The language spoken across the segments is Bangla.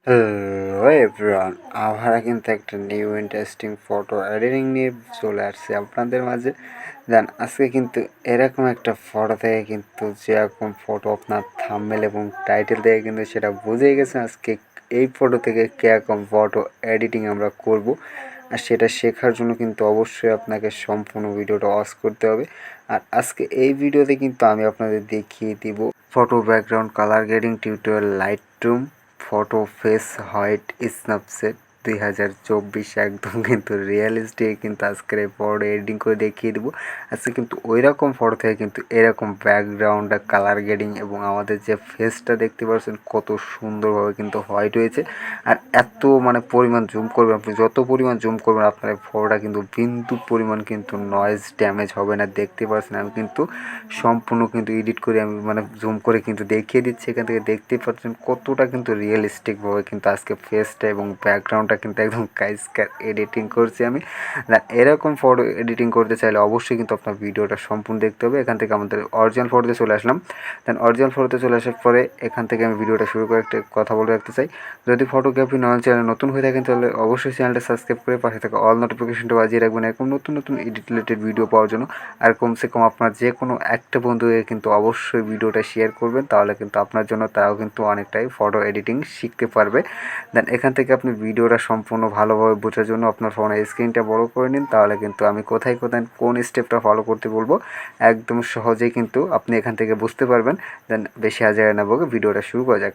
হ্যালো এভরিওয়ান, আমরা কিন্তু একটা নিউ ইন্টারেস্টিং ফটো এডিটিং নিয়ে চলে আসছি আপনাদের মাঝে। দেন আজকে কিন্তু এরকম একটা ফটো থেকে কিন্তু যেরকম ফটো আপনার থাম্বনেল এবং টাইটেল থেকে কিন্তু সেটা বুঝে গেছেন আজকে এই ফটো থেকে কীরকম ফটো এডিটিং আমরা করব। আর সেটা শেখার জন্য কিন্তু অবশ্যই আপনাকে সম্পূর্ণ ভিডিওটা ওয়াচ করতে হবে। আর আজকে এই ভিডিওতে কিন্তু আমি আপনাদের দেখিয়ে দিব photo background colour grading tutorial Lightroom photo face white Snapseed 2024 একদম কিন্তু রিয়েলিস্টিক কিন্তু আজকের এই ফটো এডিটিং করে দেখিয়ে দেবো। আজকে কিন্তু ওই রকম ফটো থেকে কিন্তু এরকম ব্যাকগ্রাউন্ড কালার গ্রেডিং এবং আমাদের যে ফেসটা দেখতে পাচ্ছেন কত সুন্দরভাবে কিন্তু হোয়াইট হয়েছে। আর এত মানে পরিমাণ জুম করবেন, আপনি যত পরিমাণ জুম করবেন আপনার এই ফটোটা কিন্তু বিন্দু পরিমাণ কিন্তু নয়েজ ড্যামেজ হবে না। দেখতে পাচ্ছেন আমি কিন্তু সম্পূর্ণ কিন্তু এডিট করে আমি মানে জুম করে কিন্তু দেখিয়ে দিচ্ছি। এখান থেকে দেখতে পাচ্ছেন কতটা কিন্তু রিয়েলিস্টিকভাবে কিন্তু আজকে ফেসটা এবং ব্যাকগ্রাউন্ডটা কিন্তু একদম কাইস্কার এডিটিং করছি আমি। না এরকম ফটো এডিটিং করতে চাইলে অবশ্যই কিন্তু আপনার ভিডিওটা সম্পূর্ণ দেখতে হবে। এখান থেকে আমাদের অরিজিনাল ফটোতে চলে আসলাম। দেন অরিজিনাল ফটোতে চলে আসার পরে এখান থেকে আমি ভিডিওটা শুরু করে একটা কথা বলে রাখতে চাই। যদি ফটোগ্রাফি নয়ন চ্যানেল নতুন হয়ে থাকেন তাহলে অবশ্যই চ্যানেলটা সাবস্ক্রাইব করে পাশে থাকা অল নোটিফিকেশনটা বাজিয়ে রাখবেন এরকম নতুন নতুন এডিট রিলেটেড ভিডিও পাওয়ার জন্য। আর কমসে কম আপনার যে কোনো একটা বন্ধুকে কিন্তু অবশ্যই ভিডিওটা শেয়ার করবেন, তাহলে কিন্তু আপনার জন্য তারাও কিন্তু অনেকটাই ফটো এডিটিং শিখতে পারবে। দেন এখান থেকে আপনি ভিডিওটা সম্পূর্ণ ভালোভাবে বোঝার জন্য আপনার ফোনের স্ক্রিনটা বড় করে নিন, তাহলে কিন্তু আমি কোথায় কোথায় কোন স্টেপটা ফলো করতে বলবো একদম সহজেই কিন্তু আপনি এখান থেকে বুঝতে পারবেন। দেন বেশি হাজার না বলে ভিডিওটা শুরু করা যাক।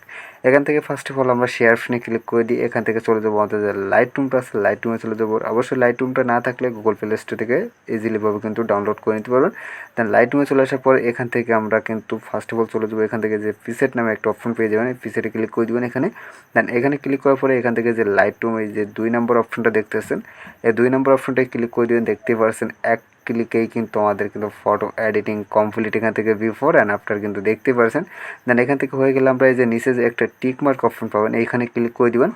এখান থেকে ফার্স্ট অফ অল আমরা শেয়ার অপশনে ক্লিক করে দিই। এখান থেকে চলে যাবো আমাদের যে লাইটরুমটা আছে, লাইটরুমে চলে যাবো। অবশ্যই লাইটরুমটা না থাকলে গুগল প্লে স্টোর থেকে ইজিলিভাবে কিন্তু ডাউনলোড করে নিতে পারবেন। দেন লাইটরুমে চলে আসার পর এখান থেকে আমরা কিন্তু ফার্স্ট অফ অল চলে যাবো। এখান থেকে যে প্রিসেট নামে একটা অপশন পেয়ে যাবেন, এই প্রিসেটে ক্লিক করে দেবেন এখানে। দেন এখানে ক্লিক করার পরে এখান থেকে যে লাইটরুম এই যে 2 নম্বর অপশনটা দেখতেছেন, এই 2 নম্বর অপশনটায় ক্লিক করে দেবেন। দেখতে পাচ্ছেন এক ক্লিকেই কিন্তু আমাদের কিন্তু ফটো এডিটিং কমপ্লিট। এখান থেকে বিফোর অ্যান্ড আফটার কিন্তু দেখতে পাচ্ছেন। দেন এখান থেকে হয়ে গেলে আমরা এই যে নিচে যে একটা টিক মার্ক অপশন পাবেন এইখানে ক্লিক করে দিবেন।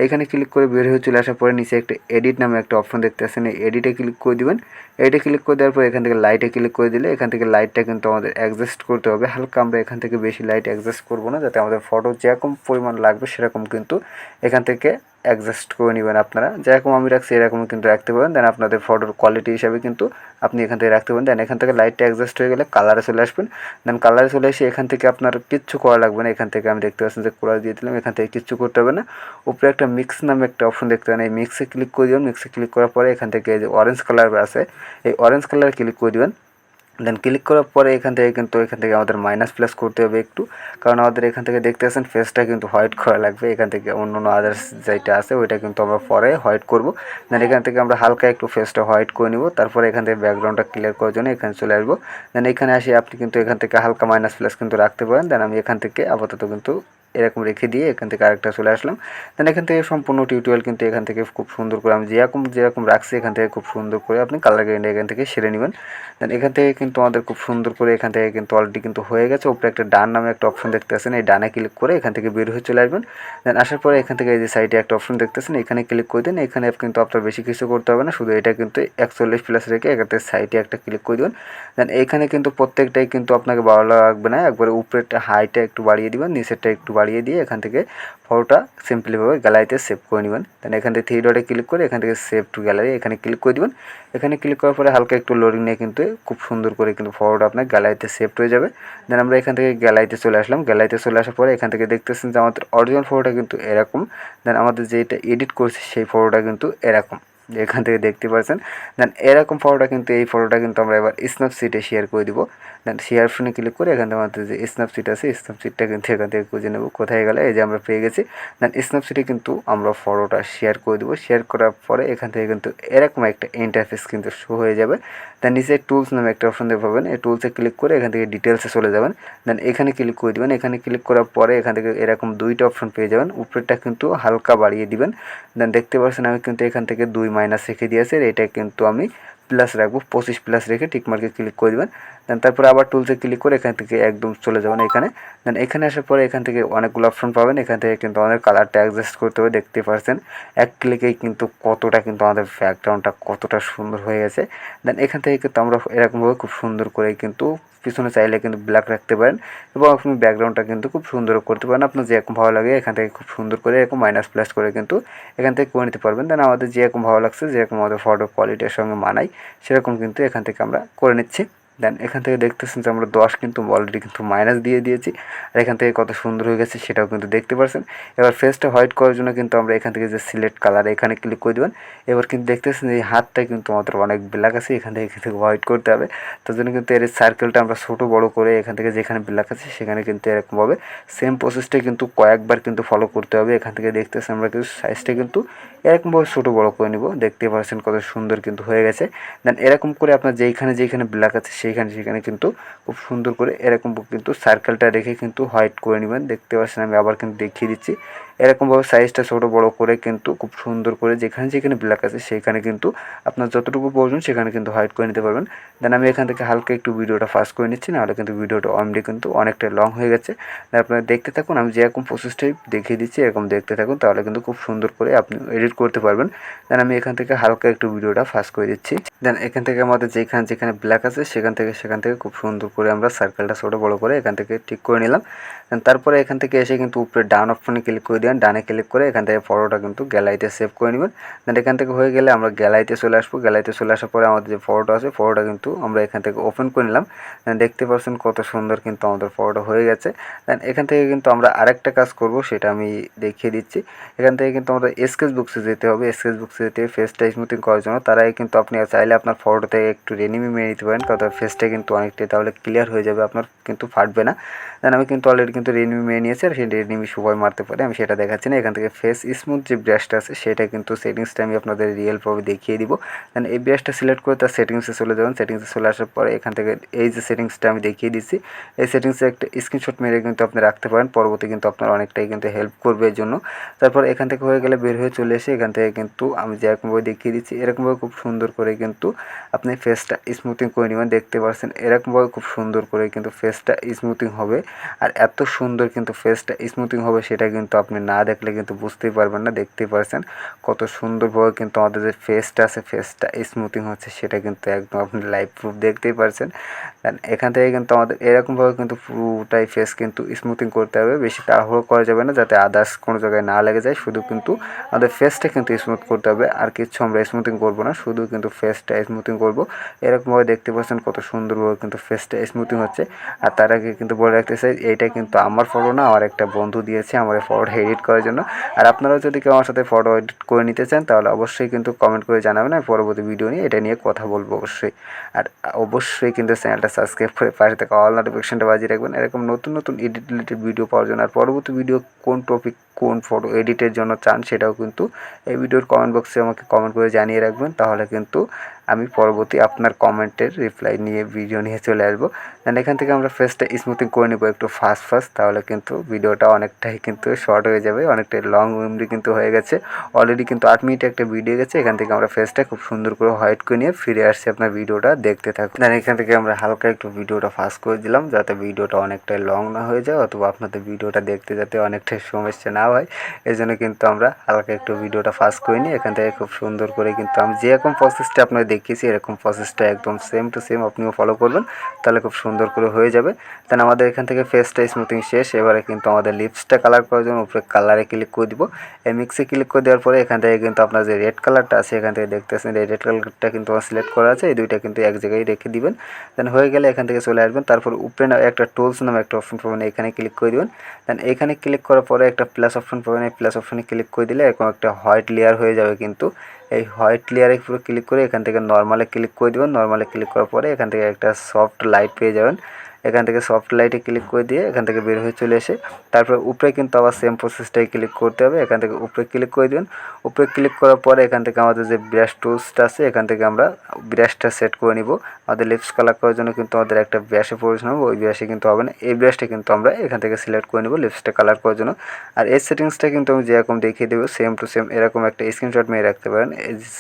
এইখানে ক্লিক করে বের হয়ে চলে আসার পরে নিচে একটা এডিট নামে একটা অপশন দেখতে পাচ্ছেন, এই এডিটে ক্লিক করে দিবেন। এডিটে ক্লিক করে দেওয়ার পর এখান থেকে লাইটে ক্লিক করে দিলে এখান থেকে লাইটটা কিন্তু আমাদের অ্যাডজাস্ট করতে হবে হালকা। আমরা এখান থেকে বেশি লাইট অ্যাডজাস্ট করবো না, যাতে আমাদের ফটো যেরকম পরিমাণ লাগবে সেরকম কিন্তু এখান থেকে অ্যাডজাস্ট করে নেবেন। আপনারা যেরকম আমি রাখছি এরকম কিন্তু রাখতে পারেন। দেন আপনাদের ফটোর কোয়ালিটি হিসাবে কিন্তু আপনি এখান থেকে রাখতে পারেন। দেন এখান থেকে লাইটটা অ্যাডজাস্ট হয়ে গেলে কালারে চলে আসবেন। দেন কালারে চলে এসে এখান থেকে আপনার কিচ্ছু করা লাগবে না। এখান থেকে আমি দেখতে পাচ্ছেন যে কোলার দিয়ে দিলাম, এখান থেকে কিচ্ছু করতে হবে না। উপরে একটা মিক্স নামে একটা অপশন দেখতে পাবেন, এই মিক্সে ক্লিক করে দেবেন। মিক্সে ক্লিক করার পরে এখান থেকে যে অরেঞ্জ কালার আছে এই অরেঞ্জ কালারে ক্লিক করে দেবেন। দেন ক্লিক করার পরে এখান থেকে আমাদের মাইনাস প্লাস করতে হবে একটু, কারণ আমাদের এখান থেকে দেখতে পাচ্ছেন ফেসটা কিন্তু হোয়াইট করা লাগবে। এখান থেকে অন্য আদার্স যেটা আছে ওইটা কিন্তু আমরা পরে হোয়াইট করব। দেন এখান থেকে আমরা হালকা একটু ফেসটা হোয়াইট করে নিব। তারপরে এখান থেকে ব্যাকগ্রাউন্ডটা ক্লিয়ার করার জন্য এখানে চলে আসবো। দেন এখানে আসি আপনি কিন্তু এখান থেকে হালকা মাইনাস প্লাস কিন্তু রাখতে পারেন। দেন আমি এখান থেকে আপাতত কিন্তু এরকম রেখে দিয়ে এখান থেকে আরেকটা চলে আসলাম। দেন এখান থেকে সম্পূর্ণ টিউটোরিয়াল কিন্তু এখান থেকে খুব সুন্দর করে আমি যেরকম রাখছি এখান থেকে খুব সুন্দর করে আপনি কালার গ্রেডিং এখান থেকে সেরে নেবেন। দেন এখান থেকে কিন্তু আমাদের খুব সুন্দর করে এখান থেকে কিন্তু অলরেডি কিন্তু হয়ে গেছে। উপরে একটা ডান নামে একটা অপশন দেখতে পাচ্ছেন, এই ডানে ক্লিক করে এখান থেকে বের হয়ে চলে আসবেন। দেন আসার পরে এখান থেকে এই যে সাইডে একটা অপশন দেখতেছেন এখানে ক্লিক করে দেন। এখানে কিন্তু আপনার বেশি কিছু করতে হবে না, শুধু এটা কিন্তু 41 প্লাস রেখে এখানে সাইডে একটা ক্লিক করে দেবেন। দেন এইখানে কিন্তু প্রত্যেকটাই কিন্তু আপনাকে বাড়ানো লাগবে না, একবারে উপরেরটা হাইটা একটু বাড়িয়ে দিবেন, নিচেরটা একটু বাড়িয়ে দিয়ে এখান থেকে ফটোটা সিম্পলিভাবে গ্যালারিতে সেভ করে নেবেন। দেন এখান থেকে 3 ডটে ক্লিক করে এখান থেকে সেভ টু গ্যালারি এখানে ক্লিক করে দিবেন। এখানে ক্লিক করার পরে হালকা একটু লোডিং নিয়ে কিন্তু খুব সুন্দর করে কিন্তু ফটোটা আপনার গ্যালারিতে সেভ হয়ে যাবে। দেন আমরা এখান থেকে গ্যালারিতে চলে আসলাম। গ্যালারিতে চলে আসার পরে এখান থেকে দেখতেছেন যে আমাদের অরিজিনাল ফটোটা কিন্তু এরকম। দেন আমাদের যেটা এডিট করছি সেই ফটোটা কিন্তু এরকম, এখান থেকে দেখতে পাচ্ছেন। দেন এরকম ফটোটা কিন্তু এই ফটোটা কিন্তু আমরা এবার স্ন্যাপসিটে শেয়ার করে দিব। দেন শেয়ার ফোনে ক্লিক করে এখান থেকে আমাদের যে স্ন্যাপসিট আছে স্ন্যাপসিটটা কিন্তু এখান থেকে খুঁজে নেব কোথায় গেলে, এই যে আমরা পেয়ে গেছি। দেন স্ন্যাপসিটে কিন্তু আমরা ফটোটা শেয়ার করে দেবো। শেয়ার করার পরে এখান থেকে কিন্তু এরকম একটা ইন্টারফেস কিন্তু শো হয়ে যাবে। দেন নিচে টুলস নামে একটা অপশন দেখতে পাবেন, এই টুলসে ক্লিক করে এখান থেকে ডিটেলসে চলে যাবেন। দেন এখানে ক্লিক করে দেবেন। এখানে ক্লিক করার পরে এখান থেকে এরকম 2টা অপশন পেয়ে যাবেন, উপরেরটা কিন্তু হালকা বাড়িয়ে দিবেন। দেন দেখতে পাচ্ছেন আমি কিন্তু এখান থেকে 2 মাইনাস রেখে দিয়েছি, এটা কিন্তু আমি প্লাস রাখবো, 25 প্লাস রেখে টিকমার্কে ক্লিক করে দেবেন। দেন তারপরে আবার টুলসে ক্লিক করে এখান থেকে একদম চলে যাবেন এখানে। দেন এখানে আসার পরে এখান থেকে অনেকগুলো অপশন পাবেন, এখান থেকে কিন্তু আমাদের কালারটা অ্যাডজাস্ট করতে হবে। দেখতে পাচ্ছেন এক ক্লিকেই কিন্তু কতটা কিন্তু আমাদের ব্যাকগ্রাউন্ডটা কতটা সুন্দর হয়ে গেছে। দেন এখান থেকে কিন্তু আমরা এরকমভাবে খুব সুন্দর করে কিন্তু পিছনে চাইলে কিন্তু ব্ল্যাক রাখতে পারেন এবং আপনি ব্যাকগ্রাউন্ডটা কিন্তু খুব সুন্দর করতে পারেন। আপনার যেরকম ভালো লাগে এখান থেকে খুব সুন্দর করে এরকম মাইনাস প্লাস করে কিন্তু এখান থেকে করে নিতে পারবেন। দেন আমাদের যেরকম ভালো লাগছে, যেরকম আমাদের ফটো কোয়ালিটির সঙ্গে মানায় সেরকম কিন্তু এখান থেকে আমরা করে নিচ্ছি। দেন এখান থেকে দেখতেছেন যে আমরা 10 কিন্তু অলরেডি কিন্তু মাইনাস দিয়ে দিয়েছি, আর এখান থেকে কত সুন্দর হয়ে গেছে সেটাও কিন্তু দেখতে পাচ্ছেন। এবার ফেসটা হোয়াইট করার জন্য কিন্তু আমরা এখান থেকে যে সিলেক্ট কালার এখানে ক্লিক করে দেবেন। এবার কিন্তু দেখতেছেন এই হাতটা কিন্তু আমাদের অনেক ব্ল্যাক আছে, এখান থেকে হোয়াইট করতে হবে। তার জন্য কিন্তু এর সার্কেলটা আমরা ছোটো বড়ো করে এখান থেকে যেখানে ব্ল্যাক আছে সেখানে কিন্তু এরকমভাবে সেম প্রসেসটা কিন্তু কয়েকবার কিন্তু ফলো করতে হবে। এখান থেকে দেখতেছেন আমরা কিন্তু সাইজটা কিন্তু এরকমভাবে ছোটো বড়ো করে নিব। দেখতে পাচ্ছেন কত সুন্দর কিন্তু হয়ে গেছে। দেন এরকম করে আপনার যেখানে ব্ল্যাক আছে সেখানে কিন্তু খুব সুন্দর করে এরকম কিন্তু সার্কেলটা রেখে কিন্তু হোয়াইট করে নেবেন। দেখতে পাচ্ছেন আমি আবার কিন্তু দেখিয়ে দিচ্ছি। এরকমভাবে সাইজটা ছোটো বড়ো করে কিন্তু খুব সুন্দর করে যেখানে ব্ল্যাক আছে সেখানে কিন্তু আপনার যতটুকু প্রয়োজন সেখানে কিন্তু হোয়াইট করে নিতে পারবেন। দেন আমি এখান থেকে হালকা একটু ভিডিওটা ফাস্ট করে নিচ্ছি, নাহলে কিন্তু ভিডিওটা অলরেডি কিন্তু অনেকটা লং হয়ে গেছে। আপনারা দেখতে থাকুন, আমি যেরকম প্রসেসটাই দেখিয়ে দিচ্ছি এরকম দেখতে থাকুন, তাহলে কিন্তু খুব সুন্দর করে আপনি এডিট করতে পারবেন। দেন আমি এখান থেকে হালকা একটু ভিডিওটা ফাস্ট করে দিচ্ছি। দেন এখান থেকে আমাদের যেখানে ব্ল্যাক আছে সেখান থেকে খুব সুন্দর করে আমরা সার্কেলটা ছোটো বড়ো করে এখান থেকে ঠিক করে নিলাম। দেন তারপরে এখান থেকে এসে কিন্তু উপরে ডান অপশনে ক্লিক করে দেন, ডানে ক্লিক করে এখান থেকে ফটোটা কিন্তু গ্যালারিতে সেভ করে নেবেন। দেন এখান থেকে হয়ে গেলে আমরা গ্যালারিতে চলে আসবো। গ্যালারিতে চলে আসার পরে আমাদের যে ফটোটা আছে ফটোটা কিন্তু আমরা এখান থেকে ওপেন করে নিলাম। দেন দেখতে পাচ্ছেন কত সুন্দর কিন্তু আমাদের ফটোটা হয়ে গেছে। দেন এখান থেকে কিন্তু আমরা আরেকটা কাজ করব, সেটা আমি দেখিয়ে দিচ্ছি। এখান থেকে কিন্তু আমাদের স্কেচবুকসে যেতে হবে। স্কেচবুকসে যেতে ফেসটা স্মুথিং করার জন্য তারাই কিন্তু আপনি চাইলে আপনার ফটো থেকে একটু রেনিমি মেরে নিতে পারেন, কারণ ফেসটা কিন্তু অনেকটাই তাহলে ক্লিয়ার হয়ে যাবে, আপনার কিন্তু ফাটবে না। দেন আমি কিন্তু অলরেডি কিন্তু রেনিমি মেরে নিয়েছি, আর সেই রেনিমি সবাই মারতে পারে, আমি সেটা দেখাচ্ছি না। এখান থেকে ফেস স্মুথ যে ব্রাশটা আছে সেটা কিন্তু সেটিংসটা আমি আপনাদের রিয়েলভাবে দেখিয়ে দিব। দেন এই ব্রাশটা সিলেক্ট করে তার সেটিংসে চলে যাবেন। সেটিংসে চলে আসার পরে এখান থেকে এই যে সেটিংসটা আমি দেখিয়ে দিচ্ছি, এই সেটিংসে একটা স্ক্রিনশট মেরে কিন্তু আপনি রাখতে পারেন, পরবর্তী কিন্তু আপনার অনেকটাই কিন্তু হেল্প করবে এর জন্য। তারপর এখান থেকে হয়ে গেলে বের হয়ে চলে এসে এখান থেকে কিন্তু আমি যেরকমভাবে দেখিয়ে দিচ্ছি এরকমভাবে খুব সুন্দর করে কিন্তু আপনি ফেসটা স্মুথিং করে নেবেন। দেখতে পাচ্ছেন এরকমভাবে খুব সুন্দর করে কিন্তু ফেসটা স্মুথিং হবে। আর এত সুন্দর কিন্তু ফেসটা স্মুথিং হবে সেটা কিন্তু আপনি না দেখলে কিন্তু বুঝতেই পারবেন না। দেখতেই পাচ্ছেন কত সুন্দরভাবে কিন্তু আমাদের যে ফেসটা আছে ফেসটা স্মুথিং হচ্ছে, সেটা কিন্তু একদম আপনি লাইভ প্রুফ দেখতেই পারছেন। দেন এখান থেকে কিন্তু আমাদের এরকমভাবে কিন্তু পুরোটাই ফেস কিন্তু স্মুথিং করতে হবে, বেশি তাড়াহুড়ো করা যাবে না, যাতে আদার্স কোনো জায়গায় না লেগে যায়। শুধু কিন্তু আমাদের ফেসটা কিন্তু স্মুথ করতে হবে, আর কিছু আমরা স্মুথিং করব না, শুধু কিন্তু ফেসটা স্মুথিং করব। এরকমভাবে দেখতে পাচ্ছেন কত সুন্দরভাবে কিন্তু ফেসটা স্মুথিং হচ্ছে। আর তার আগে কিন্তু বলে রাখতে চাই, এইটা কিন্তু আমার ফটো না, আমার একটা বন্ধু দিয়েছে আমার এই ফটোটা এডিট করার জন্য। আর আপনারাও যদি কেউ আমার সাথে ফটো এডিট করে নিতে চান তাহলে অবশ্যই কিন্তু কমেন্ট করে জানাবেন, আমি পরবর্তী ভিডিও নিয়ে এটা নিয়ে কথা বলবো অবশ্যই। আর অবশ্যই কিন্তু চ্যানেলটা সাবস্ক্রাইব করে পাশে থাকা অল নোটিফিকেশনটা বাজিয়ে রাখবেন, এরকম নতুন এডিট রিলেটেড ভিডিও পাওয়ার জন্য। আর পরবর্তী ভিডিও কোন টপিক কোন ফটো এডিটের জন্য চান সেটাও কিন্তু এই ভিডিওর কমেন্ট বক্সে আমাকে কমেন্ট করে জানিয়ে রাখবেন, তাহলে কিন্তু আমি পরবর্তী আপনার কমেন্টের রিপ্লাই নিয়ে ভিডিও নিয়ে চলে আসবো। দেন এখান থেকে আমরা ফেসটা স্মুথিং করে নেবো একটু ফাস্ট, তাহলে কিন্তু ভিডিওটা অনেকটাই কিন্তু শর্ট হয়ে যাবে, অনেকটাই লং উইন্ডি কিন্তু হয়ে গেছে। অলরেডি কিন্তু 8 মিনিটে একটা ভিডিও গেছে। এখান থেকে আমরা ফেসটা খুব সুন্দর করে হোয়াইট করে নিয়ে ফিরে আসছি, আপনার ভিডিওটা দেখতে থাকুন। দেন এখান থেকে আমরা হালকা একটু ভিডিওটা ফাস্ট করে দিলাম, যাতে ভিডিওটা অনেকটাই লং না হয়ে যায়, অথবা আপনাদের ভিডিওটা দেখতে যাতে অনেকটাই সমস্যা না হয়, এই জন্য কিন্তু আমরা হালকা একটু ভিডিওটা ফাস্ট করে নিই। এখান থেকে খুব সুন্দর করে কিন্তু আমি যেরকম প্রসেসটা আপনাদের দেখিয়েছি এরকম প্রসেসটা একদম সেম টু সেম আপনিও ফলো করবেন, তাহলে খুব সুন্দর করে হয়ে যাবে। দেন আমাদের এখান থেকে ফেসটা স্মুথিং শেষ। এবারে কিন্তু আমাদের লিপসটা কালার করার জন্য উপরে কালারে ক্লিক করে দিব। এই মিক্সে ক্লিক করে দেওয়ার পরে এখান থেকে কিন্তু আপনার যে রেড কালারটা আছে এখান থেকে দেখতেছেন এই রেড কালারটা কিন্তু আমার সিলেক্ট করা আছে, এই দুইটা কিন্তু এক জায়গায় রেখে দিবেন। দেন হয়ে গেলে এখান থেকে চলে আসবেন, তারপর উপরে না একটা টুলস নামে একটা অপশন পাবেন, এখানে ক্লিক করে দিবেন। দেন এখানে ক্লিক করার পরে একটা প্লাস অপশন পাবেন, এই প্লাস অপশনে ক্লিক করে দিলে এরকম একটা হোয়াইট লেয়ার হয়ে যাবে। কিন্তু এই হোয়াইট লেয়ারে পুরো ক্লিক করে এখান থেকে নর্মালে ক্লিক করে দেবেন। নর্মালে ক্লিক করার পরে এখান থেকে একটা সফট লাইট পেয়ে যাবেন। এখান থেকে সফট লাইটে ক্লিক করে দিয়ে এখান থেকে বের হয়ে চলে এসে তারপরে উপরে কিন্তু আবার সেম প্রসেসটাই ক্লিক করতে হবে। এখান থেকে উপরে ক্লিক করে দেবেন। উপরে ক্লিক করার পরে এখান থেকে আমাদের যে ব্রাশ টুলসটা আছে এখান থেকে আমরা ব্রাশটা সেট করে নিব। আমাদের লিপস কালার করার জন্য কিন্তু আমাদের একটা ব্রাশে প্রয়োজন হবে, ওই ব্রাশে কিন্তু হবে না, এই ব্রাশটা কিন্তু আমরা এখান থেকে সিলেক্ট করে নিব লিপসটা কালার করার জন্য। আর এই সেটিংসটা কিন্তু আমি যেরকম দেখিয়ে দেবো সেম টু সেম এরকম একটা স্ক্রিনশট মেরে রাখতে পারেন,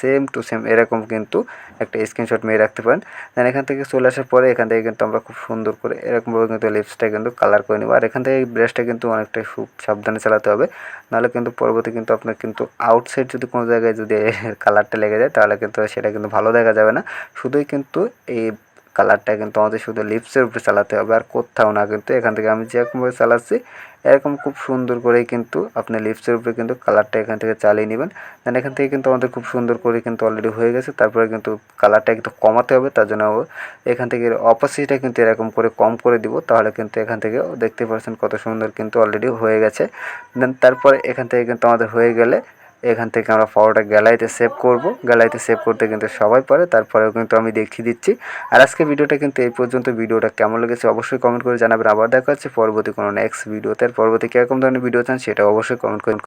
সেম টু সেম এরকম কিন্তু একটা স্ক্রিনশট মেরে রাখতে পারেন। দেন এখান থেকে চলে আসার পরে এখান থেকে কিন্তু আমরা খুব সুন্দর করে এরকমভাবে কিন্তু লিপসটা কিন্তু কালার করে নেব। আর এখান থেকে ব্রাশটা কিন্তু অনেকটাই খুব সাবধানে চালাতে হবে, নাহলে কিন্তু পরবর্তী কিন্তু আপনার কিন্তু আউটসাইড যদি কোনো জায়গায় যদি কালারটা লেগে যায় তাহলে কিন্তু সেটা কিন্তু ভালো দেখা যাবে না। শুধুই কিন্তু এই কালারটা কিন্তু আমাদের শুধু লিপসের উপরে চালাতে হবে, আর কোথাও না। কিন্তু এখান থেকে আমি যেরকমভাবে চালাচ্ছি এরকম খুব সুন্দর করেই কিন্তু আপনি লিপসের উপরে কিন্তু কালারটা এখান থেকে চালিয়ে নেবেন। দেন এখান থেকে কিন্তু আমাদের খুব সুন্দর করে কিন্তু অলরেডি হয়ে গেছে। তারপরে কিন্তু কালারটা একটু কমাতে হবে, তার জন্য এখান থেকে অপাসিটিটা কিন্তু এরকম করে কম করে দিব, তাহলে কিন্তু এখান থেকে দেখতে পাচ্ছেন কত সুন্দর কিন্তু অলরেডি হয়ে গেছে। দেন তারপরে এখান থেকে কিন্তু আমাদের হয়ে গেলে এখান থেকে আমরা ফটোটা গ্যালারিতে সেভ করব। গ্যালারিতে সেভ করতে কিন্তু সবাই পারে, তারপরেও কিন্তু আমি দেখিয়ে দিচ্ছি। আর আজকে ভিডিওটা কিন্তু এই পর্যন্ত। ভিডিওটা কেমন লেগেছে অবশ্যই কমেন্ট করে জানাবেন। আবার দেখা হচ্ছে পরবর্তী কোনো নেক্সট ভিডিওতে। আর পরবর্তী কীরকম ধরনের ভিডিও চান সেটা অবশ্যই কমেন্ট করে